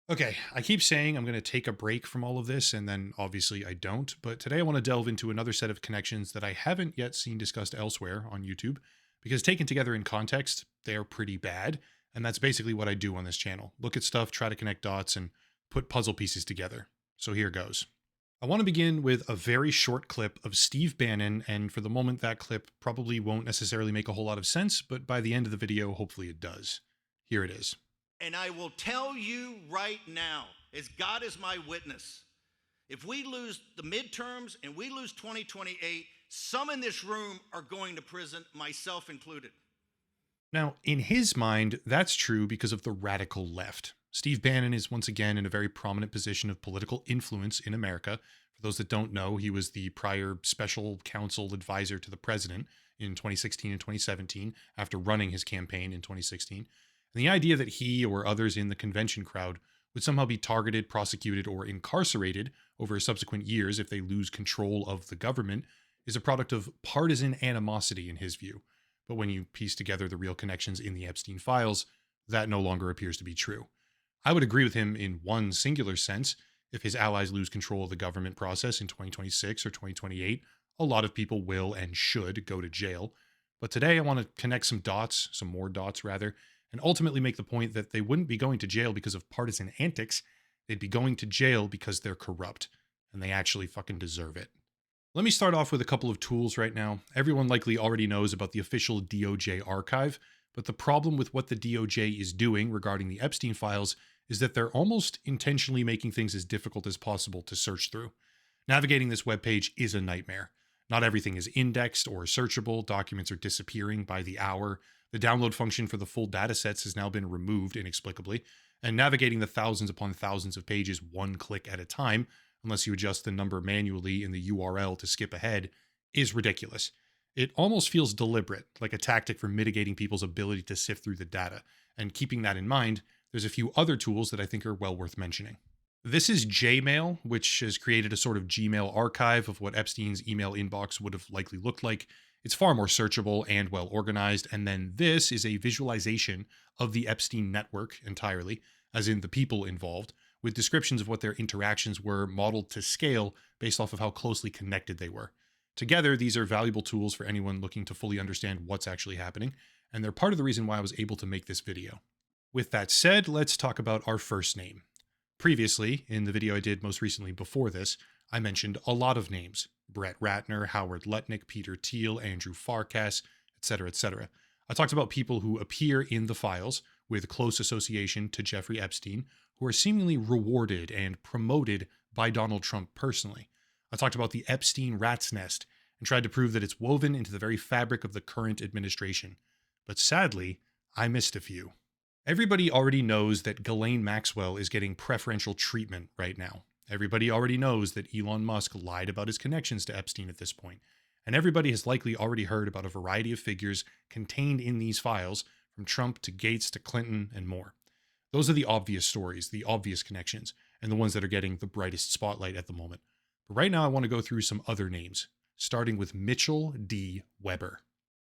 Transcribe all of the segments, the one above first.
Okay, I keep saying I'm going to take a break from all of this, and then obviously I don't. But today I want to delve into another set of connections that I haven't yet seen discussed elsewhere on YouTube, because taken together in context, they are pretty bad. And that's basically what I do on this channel: look at stuff, try to connect dots, and put puzzle pieces together. So here goes. I want to begin with a very short clip of Steve Bannon, and for the moment, that clip probably won't necessarily make a whole lot of sense, but by the end of the video, hopefully it does. Here it is. And I will tell you right now, as God is my witness, if we lose the midterms and we lose 2028, some in this room are going to prison, myself included. Now, in his mind, that's true because of the radical left. Steve Bannon is once again in a very prominent position of political influence in America. For those that don't know, he was the prior special counsel advisor to the president in 2016 and 2017 after running his campaign in 2016. And the idea that he or others in the convention crowd would somehow be targeted, prosecuted, or incarcerated over subsequent years if they lose control of the government is a product of partisan animosity in his view. But when you piece together the real connections in the Epstein files, that no longer appears to be true. I would agree with him in one singular sense. If his allies lose control of the government process in 2026 or 2028, a lot of people will and should go to jail. But today I want to connect some dots, some more dots rather, and ultimately make the point that they wouldn't be going to jail because of partisan antics. They'd be going to jail because they're corrupt, and they actually fucking deserve it. Let me start off with a couple of tools right now. Everyone likely already knows about the official DOJ archive, but the problem with what the DOJ is doing regarding the Epstein files is that they're almost intentionally making things as difficult as possible to search through. Navigating this webpage is a nightmare. Not everything is indexed or searchable. Documents are disappearing by the hour. The download function for the full datasets has now been removed inexplicably. And navigating the thousands upon thousands of pages one click at a time, unless you adjust the number manually in the URL to skip ahead, is ridiculous. It almost feels deliberate, like a tactic for mitigating people's ability to sift through the data. And keeping that in mind, there's a few other tools that I think are well worth mentioning. This is Jmail, which has created a sort of Gmail archive of what Epstein's email inbox would have likely looked like. It's far more searchable and well organized. And then this is a visualization of the Epstein network entirely, as in the people involved, with descriptions of what their interactions were modeled to scale based off of how closely connected they were. Together, these are valuable tools for anyone looking to fully understand what's actually happening, and they're part of the reason why I was able to make this video. With that said, let's talk about our first name. Previously, in the video I did most recently before this, I mentioned a lot of names: Brett Ratner, Howard Lutnick, Peter Thiel, Andrew Farkas, etc., etc. I talked about people who appear in the files with close association to Jeffrey Epstein, who are seemingly rewarded and promoted by Donald Trump personally. I talked about the Epstein rat's nest and tried to prove that it's woven into the very fabric of the current administration. But sadly, I missed a few. Everybody already knows that Ghislaine Maxwell is getting preferential treatment right now. Everybody already knows that Elon Musk lied about his connections to Epstein at this point. And everybody has likely already heard about a variety of figures contained in these files, from Trump to Gates to Clinton and more. Those are the obvious stories, the obvious connections, and the ones that are getting the brightest spotlight at the moment. But right now I want to go through some other names, starting with Mitchell D. Weber.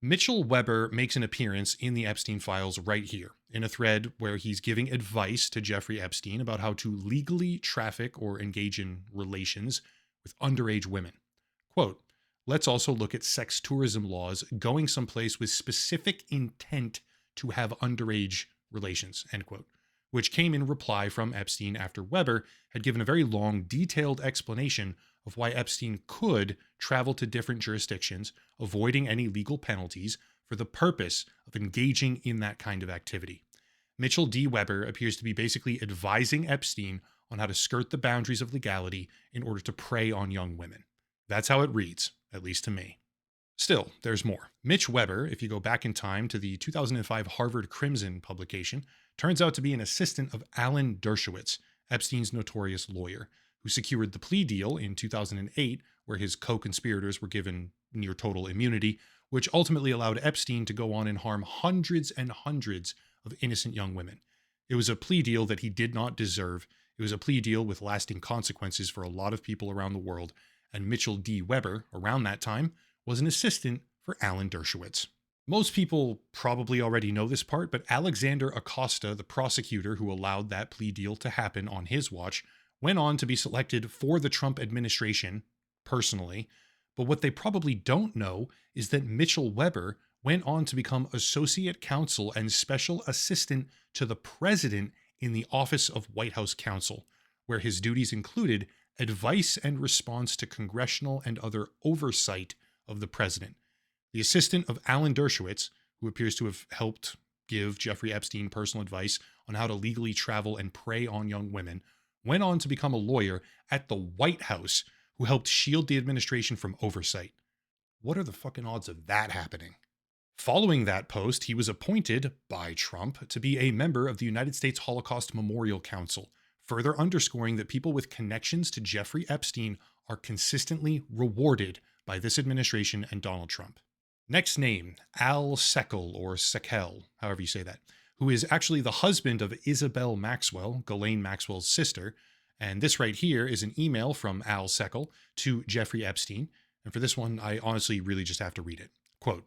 Mitchell Weber makes an appearance in the Epstein files right here, in a thread where he's giving advice to Jeffrey Epstein about how to legally traffic or engage in relations with underage women. Quote, "Let's also look at sex tourism laws going someplace with specific intent to have underage relations," end quote, which came in reply from Epstein after Weber had given a very long, detailed explanation of why Epstein could travel to different jurisdictions, avoiding any legal penalties, for the purpose of engaging in that kind of activity. Mitchell D. Weber appears to be basically advising Epstein on how to skirt the boundaries of legality in order to prey on young women. That's how it reads, at least to me. Still, there's more. Mitch Weber, if you go back in time to the 2005 Harvard Crimson publication, turns out to be an assistant of Alan Dershowitz, Epstein's notorious lawyer, who secured the plea deal in 2008, where his co-conspirators were given near total immunity, which ultimately allowed Epstein to go on and harm hundreds and hundreds of innocent young women. It was a plea deal that he did not deserve. It was a plea deal with lasting consequences for a lot of people around the world, and Mitchell D. Weber, around that time, was an assistant for Alan Dershowitz. Most people probably already know this part, but Alexander Acosta, the prosecutor who allowed that plea deal to happen on his watch, went on to be selected for the Trump administration personally. But what they probably don't know is that Mitchell Weber went on to become associate counsel and special assistant to the president in the Office of White House Counsel, where his duties included advice and response to congressional and other oversight of the president. The assistant of Alan Dershowitz, who appears to have helped give Jeffrey Epstein personal advice on how to legally travel and prey on young women, went on to become a lawyer at the White House who helped shield the administration from oversight. What are the fucking odds of that happening? Following that post, he was appointed by Trump to be a member of the United States Holocaust Memorial Council, further underscoring that people with connections to Jeffrey Epstein are consistently rewarded by this administration and Donald Trump. Next name, Al Seckel, or Seckel, however you say that, who is actually the husband of Isabel Maxwell, Ghislaine Maxwell's sister. And this right here is an email from Al Seckel to Jeffrey Epstein. And for this one, I honestly really just have to read it. Quote,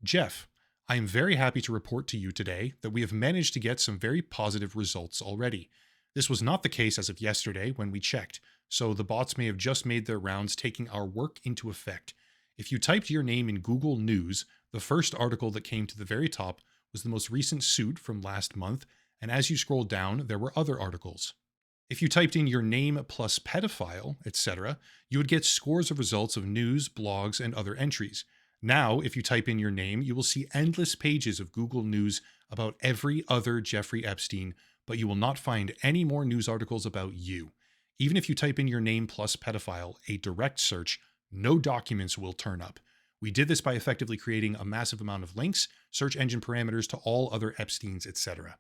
Jeff, I am very happy to report to you today that we have managed to get some very positive results already. This was not the case as of yesterday when we checked, so the bots may have just made their rounds taking our work into effect. If you typed your name in Google News, the first article that came to the very top was the most recent suit from last month, and as you scrolled down, there were other articles. If you typed in your name plus pedophile, etc., you would get scores of results of news, blogs, and other entries. Now, if you type in your name, you will see endless pages of Google News about every other Jeffrey Epstein, but you will not find any more news articles about you. Even if you type in your name plus pedophile, a direct search, no documents will turn up. We did this by effectively creating a massive amount of links, search engine parameters to all other Epsteins, etc.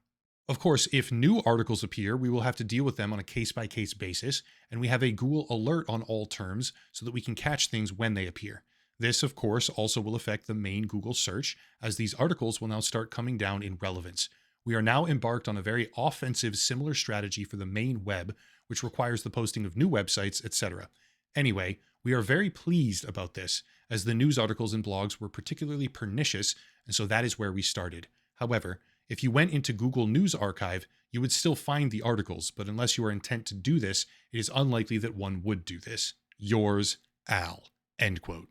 Of course, if new articles appear, we will have to deal with them on a case-by-case basis, and we have a Google alert on all terms so that we can catch things when they appear. This, of course, also will affect the main Google search, as these articles will now start coming down in relevance. We are now embarked on a very offensive similar strategy for the main web, which requires the posting of new websites, etc. Anyway, we are very pleased about this, as the news articles and blogs were particularly pernicious, and so that is where we started. However, if you went into Google News Archive, you would still find the articles, but unless you are intent to do this, it is unlikely that one would do this. Yours, Al. End quote.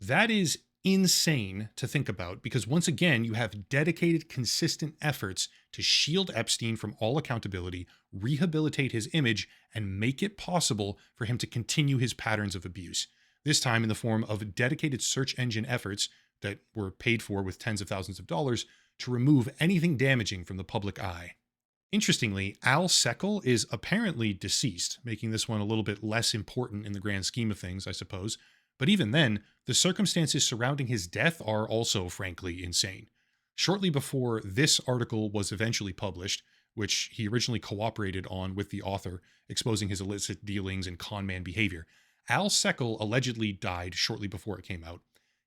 That is insane to think about, because once again, you have dedicated, consistent efforts to shield Epstein from all accountability, rehabilitate his image, and make it possible for him to continue his patterns of abuse. This time in the form of dedicated search engine efforts that were paid for with tens of thousands of dollars to remove anything damaging from the public eye. Interestingly, Al Seckel is apparently deceased, making this one a little bit less important in the grand scheme of things, I suppose. But even then, the circumstances surrounding his death are also, frankly, insane. Shortly before this article was eventually published, which he originally cooperated on with the author, exposing his illicit dealings and con man behavior, Al Seckel allegedly died shortly before it came out.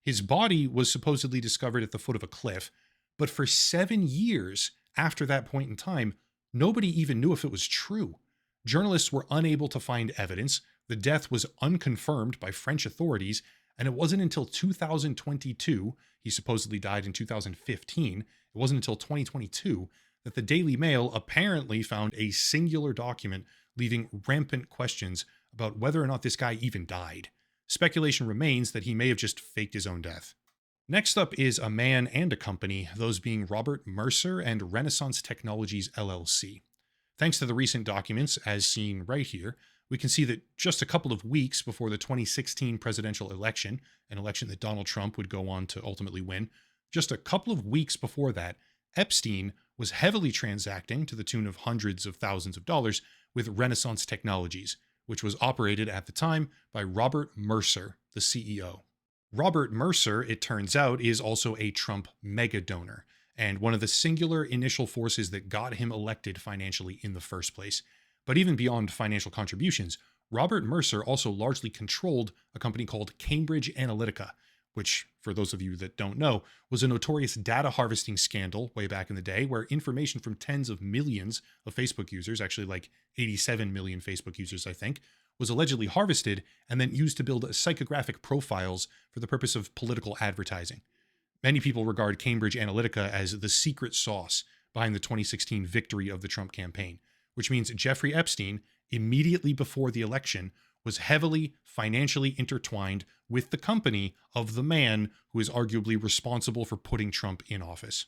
His body was supposedly discovered at the foot of a cliff, but for 7 years after that point in time, nobody even knew if it was true. Journalists were unable to find evidence. The death was unconfirmed by French authorities, and it wasn't until 2022, he supposedly died in 2015, it wasn't until 2022 that the Daily Mail apparently found a singular document leaving rampant questions about whether or not this guy even died. Speculation remains that he may have just faked his own death. Next up is a man and a company, those being Robert Mercer and Renaissance Technologies LLC. Thanks to the recent documents, as seen right here, we can see that just a couple of weeks before the 2016 presidential election, an election that Donald Trump would go on to ultimately win, just a couple of weeks before that, Epstein was heavily transacting to the tune of hundreds of thousands of dollars with Renaissance Technologies, which was operated at the time by Robert Mercer, the CEO. Robert Mercer, it turns out, is also a Trump mega donor, and one of the singular initial forces that got him elected financially in the first place. But even beyond financial contributions, Robert Mercer also largely controlled a company called Cambridge Analytica, which, for those of you that don't know, was a notorious data harvesting scandal way back in the day where information from tens of millions of Facebook users, actually like 87 million Facebook users, I think, was allegedly harvested and then used to build psychographic profiles for the purpose of political advertising. Many people regard Cambridge Analytica as the secret sauce behind the 2016 victory of the Trump campaign, which means Jeffrey Epstein, immediately before the election, was heavily financially intertwined with the company of the man who is arguably responsible for putting Trump in office.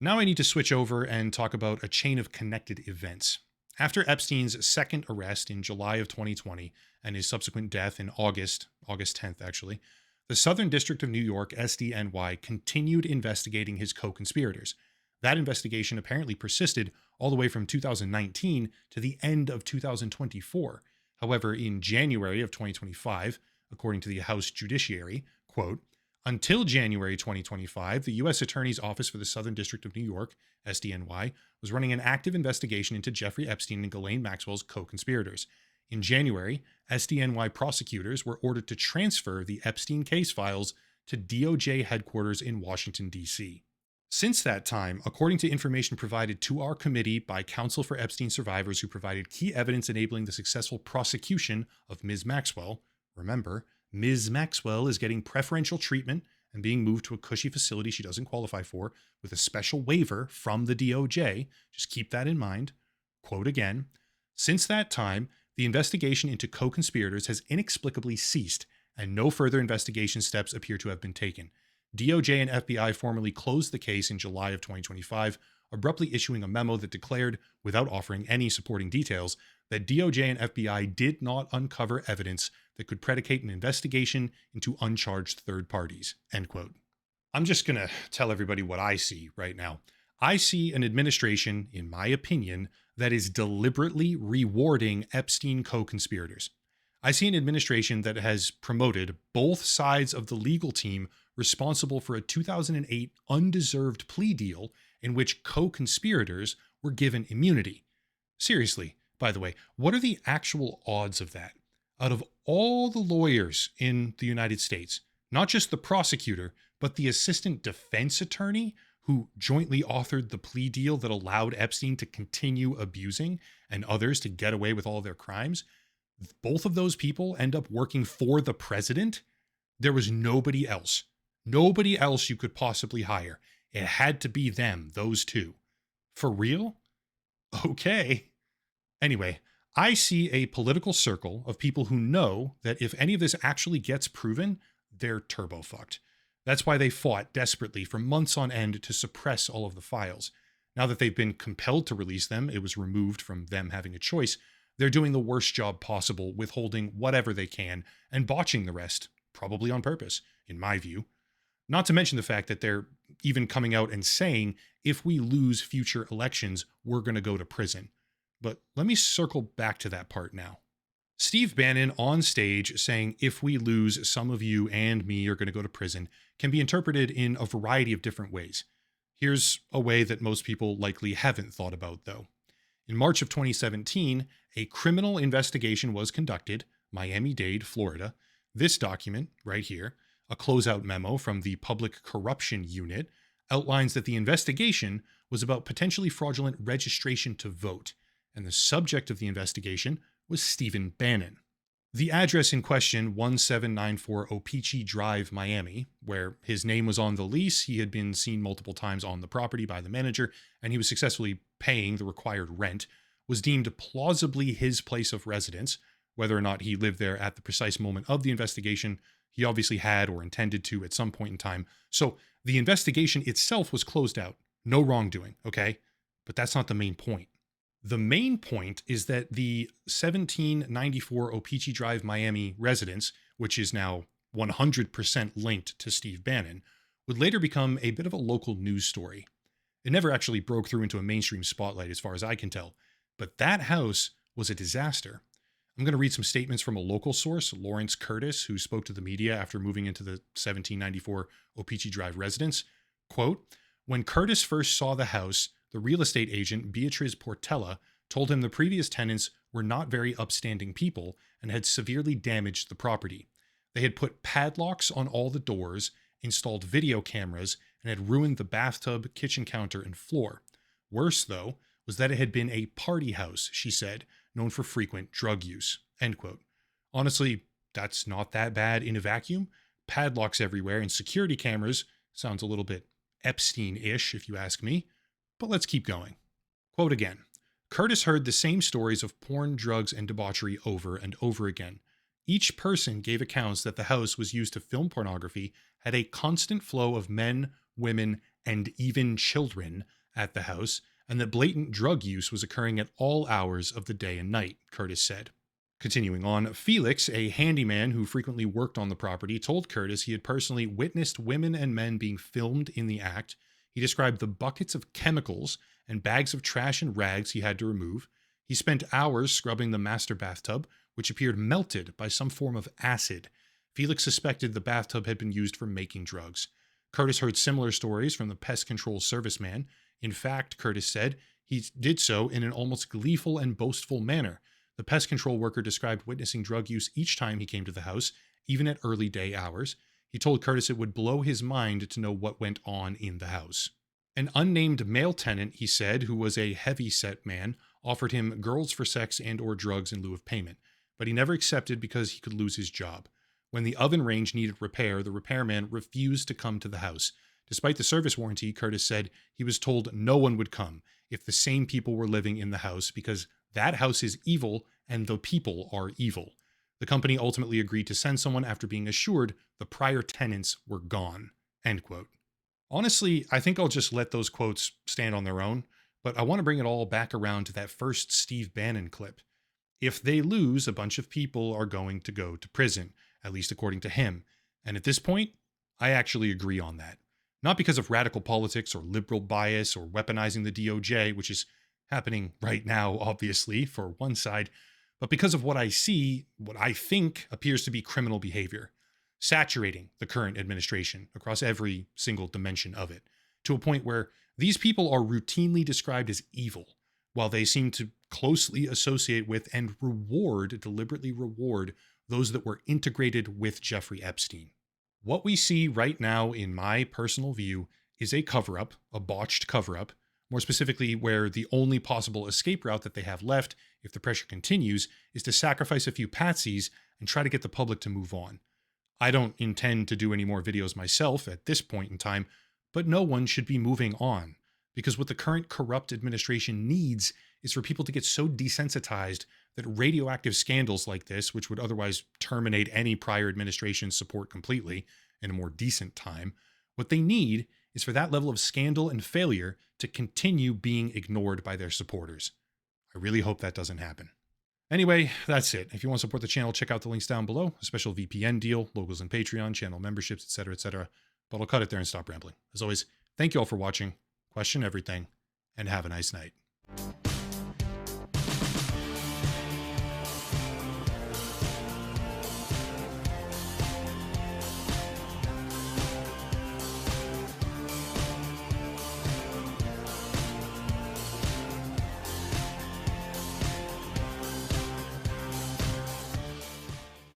Now I need to switch over and talk about a chain of connected events. After Epstein's second arrest in July of 2020 and his subsequent death in August 10th actually, the Southern District of New York, SDNY, continued investigating his co-conspirators. That investigation apparently persisted all the way from 2019 to the end of 2024. However, in January of 2025, according to the House Judiciary, quote, until January 2025, the U.S. Attorney's Office for the Southern District of New York, SDNY, was running an active investigation into Jeffrey Epstein and Ghislaine Maxwell's co-conspirators. In January, SDNY prosecutors were ordered to transfer the Epstein case files to DOJ headquarters in Washington, D.C. Since that time, according to information provided to our committee by counsel for Epstein survivors who provided key evidence enabling the successful prosecution of Ms. Maxwell, remember, Ms. Maxwell is getting preferential treatment and being moved to a cushy facility she doesn't qualify for with a special waiver from the DOJ. Just keep that in mind. Quote again, since that time, the investigation into co-conspirators has inexplicably ceased and no further investigation steps appear to have been taken. DOJ and FBI formally closed the case in July of 2025, abruptly issuing a memo that declared, without offering any supporting details, that DOJ and FBI did not uncover evidence that could predicate an investigation into uncharged third parties, end quote. I'm just going to tell everybody what I see right now. I see an administration, in my opinion, that is deliberately rewarding Epstein co-conspirators. I see an administration that has promoted both sides of the legal team responsible for a 2008 undeserved plea deal in which co-conspirators were given immunity. Seriously, by the way, what are the actual odds of that? Out of all the lawyers in the United States, not just the prosecutor, but the assistant defense attorney who jointly authored the plea deal that allowed Epstein to continue abusing and others to get away with all their crimes, both of those people end up working for the president. There was nobody else you could possibly hire. It had to be them, those two. For real? Okay. Anyway, I see a political circle of people who know that if any of this actually gets proven, they're turbo fucked. That's why they fought desperately for months on end to suppress all of the files. Now that they've been compelled to release them, it was removed from them having a choice. They're doing the worst job possible, withholding whatever they can and botching the rest, probably on purpose, in my view. Not to mention the fact that they're even coming out and saying, if we lose future elections, we're going to go to prison. But let me circle back to that part now. Steve Bannon on stage saying, if we lose, some of you and me are going to go to prison, can be interpreted in a variety of different ways. Here's a way that most people likely haven't thought about, though. In March of 2017, a criminal investigation was conducted, Miami-Dade, Florida. This document, right here, a closeout memo from the Public Corruption Unit, outlines that the investigation was about potentially fraudulent registration to vote, and the subject of the investigation was Stephen Bannon. The address in question, 1794 Opeechee Drive, Miami, where his name was on the lease, he had been seen multiple times on the property by the manager, and he was successfully paying the required rent, was deemed plausibly his place of residence. Whether or not he lived there at the precise moment of the investigation, he obviously had or intended to at some point in time. So the investigation itself was closed out. No wrongdoing, okay? But that's not the main point. The main point is that the 1794 Opeechee Drive, Miami residence, which is now 100% linked to Steve Bannon, would later become a bit of a local news story. It never actually broke through into a mainstream spotlight as far as I can tell, but that house was a disaster. I'm going to read some statements from a local source, Lawrence Curtis, who spoke to the media after moving into the 1794 Opeechee Drive residence. Quote, when Curtis first saw the house, the real estate agent, Beatriz Portella, told him the previous tenants were not very upstanding people and had severely damaged the property. They had put padlocks on all the doors, installed video cameras, and had ruined the bathtub, kitchen counter, and floor. Worse, though, was that it had been a party house, she said, known for frequent drug use, end quote. Honestly, that's not that bad in a vacuum. Padlocks everywhere and security cameras Sounds a little bit Epstein-ish, if you ask me. But let's keep going. Quote again. Curtis heard the same stories of porn, drugs, and debauchery over and over again. Each person gave accounts that the house was used to film pornography, had a constant flow of men, women, and even children at the house, and that blatant drug use was occurring at all hours of the day and night, Curtis said. Continuing on, Felix, a handyman who frequently worked on the property, told Curtis he had personally witnessed women and men being filmed in the act. He described the buckets of chemicals and bags of trash and rags he had to remove. He spent hours scrubbing the master bathtub, which appeared melted by some form of acid. Felix suspected the bathtub had been used for making drugs. Curtis heard similar stories from the pest control serviceman. In fact, Curtis said, he did so in an almost gleeful and boastful manner. The pest control worker described witnessing drug use each time he came to the house, even at early day hours. He told Curtis it would blow his mind to know what went on in the house. An unnamed male tenant, he said, who was a heavy-set man, offered him girls for sex and or drugs in lieu of payment, but he never accepted because he could lose his job. When the oven range needed repair, the repairman refused to come to the house. Despite the service warranty, Curtis said he was told no one would come if the same people were living in the house because that house is evil and the people are evil. The company ultimately agreed to send someone after being assured the prior tenants were gone. End quote. Honestly, I think I'll just let those quotes stand on their own, but I want to bring it all back around to that first Steve Bannon clip. If they lose, a bunch of people are going to go to prison, at least according to him. And at this point, I actually agree on that. Not because of radical politics or liberal bias or weaponizing the DOJ, which is happening right now, obviously, for one side, but because of what I see, what I think appears to be criminal behavior, saturating the current administration across every single dimension of it, to a point where these people are routinely described as evil, while they seem to closely associate with and deliberately reward, those that were integrated with Jeffrey Epstein. What we see right now, in my personal view, is a cover-up, a botched cover-up, more specifically where the only possible escape route that they have left, if the pressure continues, is to sacrifice a few patsies and try to get the public to move on. I don't intend to do any more videos myself at this point in time, but no one should be moving on, because what the current corrupt administration needs is for people to get so desensitized that radioactive scandals like this, which would otherwise terminate any prior administration's support completely in a more decent time, what they need is for that level of scandal and failure to continue being ignored by their supporters. I really hope that doesn't happen. Anyway, that's it. If you want to support the channel, check out the links down below. A special VPN deal, logos on Patreon, channel memberships, etc., etc. But I'll cut it there and stop rambling. As always, thank you all for watching, question everything, and have a nice night.